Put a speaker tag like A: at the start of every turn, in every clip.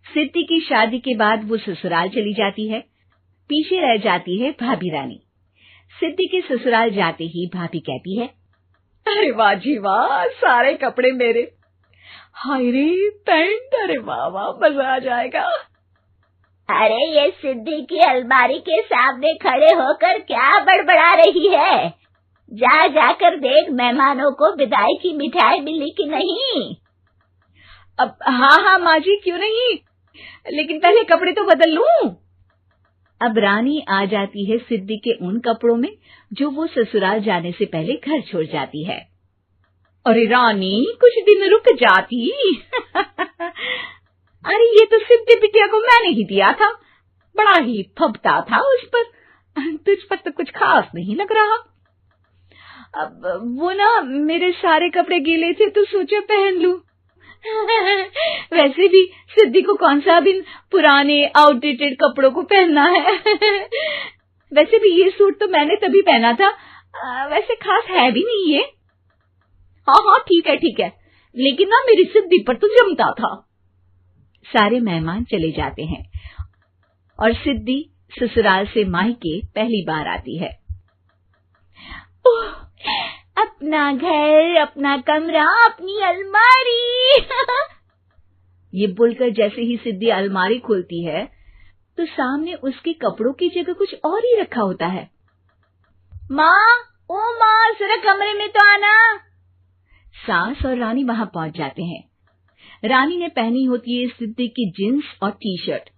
A: सिद्धि की शादी के बाद वो ससुराल चली जाती है। पीछे रह जाती है भाभी रानी। सिद्धि के ससुराल जाते ही भाभी कहती है,
B: अरे वाह जी वाह, सारे कपड़े मेरे। हाय रे पैंट, अरे वाह वाह, मजा आ जाएगा।
C: अरे ये सिद्धि की अलमारी के सामने खड़े होकर क्या बड़बड़ा रही है? जाकर देख मेहमानों को विदाई की मिठाई मिली कि नहीं।
B: अब हाँ माँ जी, क्यों नहीं, लेकिन पहले कपड़े तो बदल लूं।
A: अब रानी आ जाती है सिद्धि के उन कपड़ों में जो वो ससुराल जाने से पहले घर छोड़ जाती है।
B: अरे रानी, कुछ दिन रुक जाती। अरे ये तो सिद्धि बिटिया को मैंने ही दिया था, बड़ा ही फबता था उस पर, तुझ पर तो कुछ खास नहीं लग रहा। अब वो ना मेरे सारे कपड़े गीले थे तो सोचा पहन लूं। वैसे भी सिद्धि को कौन सा भी पुराने आउटडेटेड कपड़ों को पहनना है। वैसे भी ये सूट तो मैंने तभी पहना था, वैसे खास है भी नहीं ये। हाँ ठीक है, लेकिन ना मेरी सिद्धि पर तो जमता था।
A: सारे मेहमान चले जाते हैं और सिद्धि ससुराल से मायके पहली बार आती है।
C: अपना घर, अपना कमरा, अपनी अलमारी।
A: ये बोलकर जैसे ही सिद्धि अलमारी खोलती है तो सामने उसके कपड़ों की जगह कुछ और ही रखा होता है।
C: माँ, जरा कमरे में तो आना।
A: सास और रानी वहां पहुंच जाते हैं। रानी ने पहनी होती है सिद्धि की जींस और टी शर्ट।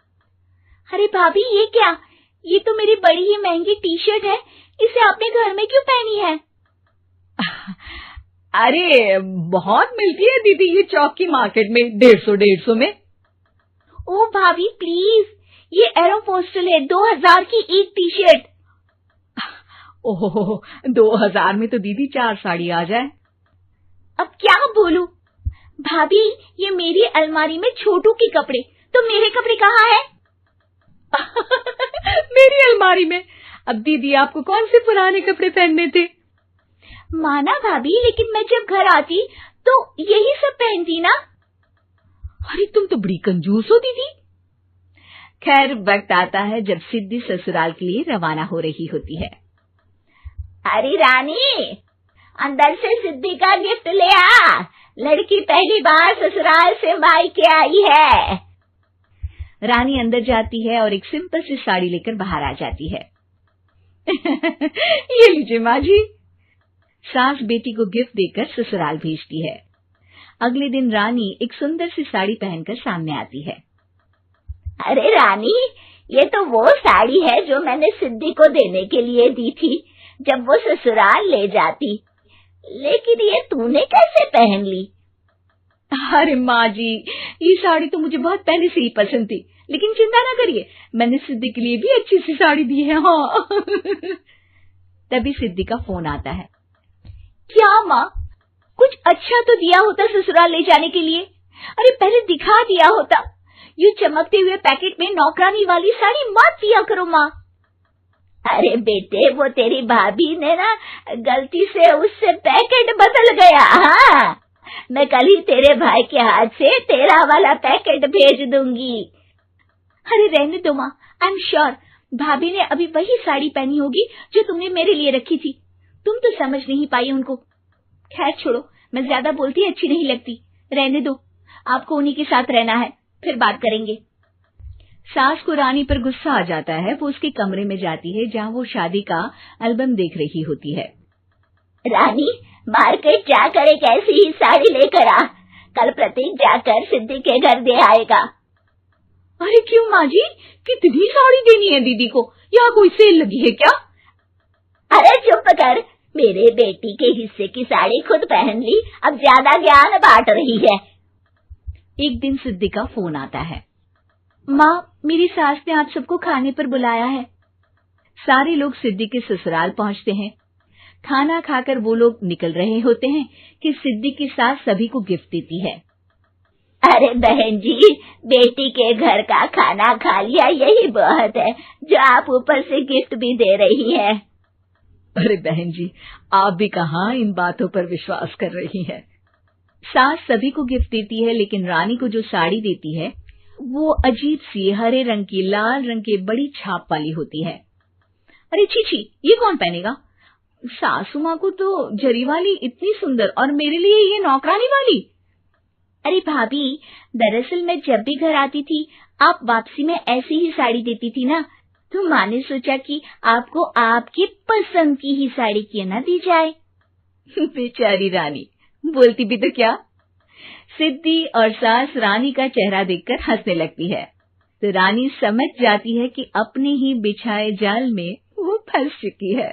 C: अरे भाभी, ये क्या? ये तो मेरी बड़ी ही महंगी टी शर्ट है, इसे आपने घर में क्यों पहनी है?
B: अरे बहुत मिलती है दीदी ये चौक की मार्केट में, 150 में।
C: ओ भाभी प्लीज, ये एरोपोस्टल है, 2000 की एक टी शर्ट।
B: ओहो, 2000 में तो दीदी 4 साड़ी आ जाए।
C: अब क्या बोलूं? भाभी, ये मेरी अलमारी में छोटू के कपड़े, तो मेरे कपड़े कहाँ हैं?
B: मेरी अलमारी में? अब दीदी आपको कौन से पुराने कपड़े पहनने थे?
C: माना भाभी, लेकिन मैं जब घर आती तो यही सब पहनती ना।
B: अरे तुम तो बड़ी कंजूस हो दीदी।
A: खैर, वक्त आता है जब सिद्धि ससुराल के लिए रवाना हो रही होती है।
C: अरे रानी, अंदर से सिद्धि का गिफ्ट ले आ, लड़की पहली बार ससुराल से मायके आई है।
A: रानी अंदर जाती है और एक सिंपल सी साड़ी लेकर बाहर आ जाती है।
B: ये लीजिए माँ जी।
A: सास बेटी को गिफ्ट देकर ससुराल भेजती है। अगले दिन रानी एक सुंदर सी साड़ी पहनकर सामने आती है।
C: अरे रानी, ये तो वो साड़ी है जो मैंने सिद्धि को देने के लिए दी थी जब वो ससुराल ले जाती, लेकिन ये तूने कैसे पहन ली?
B: अरे माँ जी, ये साड़ी तो मुझे बहुत पहले से ही पसंद थी, लेकिन चिंता ना करिए, मैंने सिद्धि के लिए भी अच्छी सी साड़ी दी है। हाँ।
A: तभी सिद्धि का फोन आता है।
C: क्या माँ, कुछ अच्छा तो दिया होता ससुराल ले जाने के लिए। अरे पहले दिखा दिया होता। ये चमकते हुए पैकेट में नौकरानी वाली साड़ी मत दिया करो माँ। अरे बेटे, वो तेरी भाभी ने ना गलती से उससे पैकेट बदल गया। हाँ, मैं कल ही तेरे भाई के हाथ से तेरा वाला पैकेट भेज दूंगी। अरे रहने दो माँ, आई एम श्योर भाभी ने अभी वही साड़ी पहनी होगी जो तुमने मेरे लिए रखी थी। तुम तो समझ नहीं पाई उनको। खैर छोड़ो, मैं ज्यादा बोलती अच्छी नहीं लगती, रहने दो, आपको उन्हीं के साथ रहना है, फिर बात करेंगे।
A: सास को रानी पर गुस्सा आ जाता है। वो उसके कमरे में जाती है जहाँ वो शादी का एल्बम देख रही होती है।
C: रानी, मार्केट जाकर एक ऐसी ही साड़ी लेकर आ, कल प्रतीक जाकर सिद्धि के घर दे आएगा।
B: अरे क्यों माँ जी, कितनी साड़ी देनी है दीदी को? यहाँ कोई सेल लगी है क्या?
C: अरे चुप कर, मेरे बेटी के हिस्से की साड़ी खुद पहन ली, अब ज्यादा ज्ञान बांट रही है।
A: एक दिन सिद्धि का फोन आता है। माँ, मेरी सास ने आप सबको खाने पर बुलाया है। सारे लोग सिद्धि के ससुराल पहुँचते हैं। खाना खाकर वो लोग निकल रहे होते हैं कि सिद्धि की सास सभी को गिफ्ट देती है।
C: अरे बहन जी, बेटी के घर का खाना खा लिया, यही बहुत है जो आप ऊपर से गिफ्ट भी दे रही है।
B: अरे बहन जी, आप भी कहाँ इन बातों पर विश्वास कर रही हैं।
A: सास सभी को गिफ्ट देती है, लेकिन रानी को जो साड़ी देती है वो अजीब सी हरे रंग की लाल रंग के बड़ी छाप वाली होती है। अरे छी, ये कौन पहनेगा? सासू माँ को तो जरी वाली इतनी सुंदर, और मेरे लिए ये नौकरानी वाली।
C: अरे भाभी, दरअसल मैं जब भी घर आती थी आप वापसी में ऐसी ही साड़ी देती थी ना, तो माँ ने सोचा कि आपको आपकी पसंद की ही साड़ी क्यों ना दी जाए।
A: बेचारी रानी, बोलती भी तो क्या। सिद्धि और सास रानी का चेहरा देखकर हंसने लगती है, तो रानी समझ जाती है कि अपने ही बिछाए जाल में वो फंस चुकी है।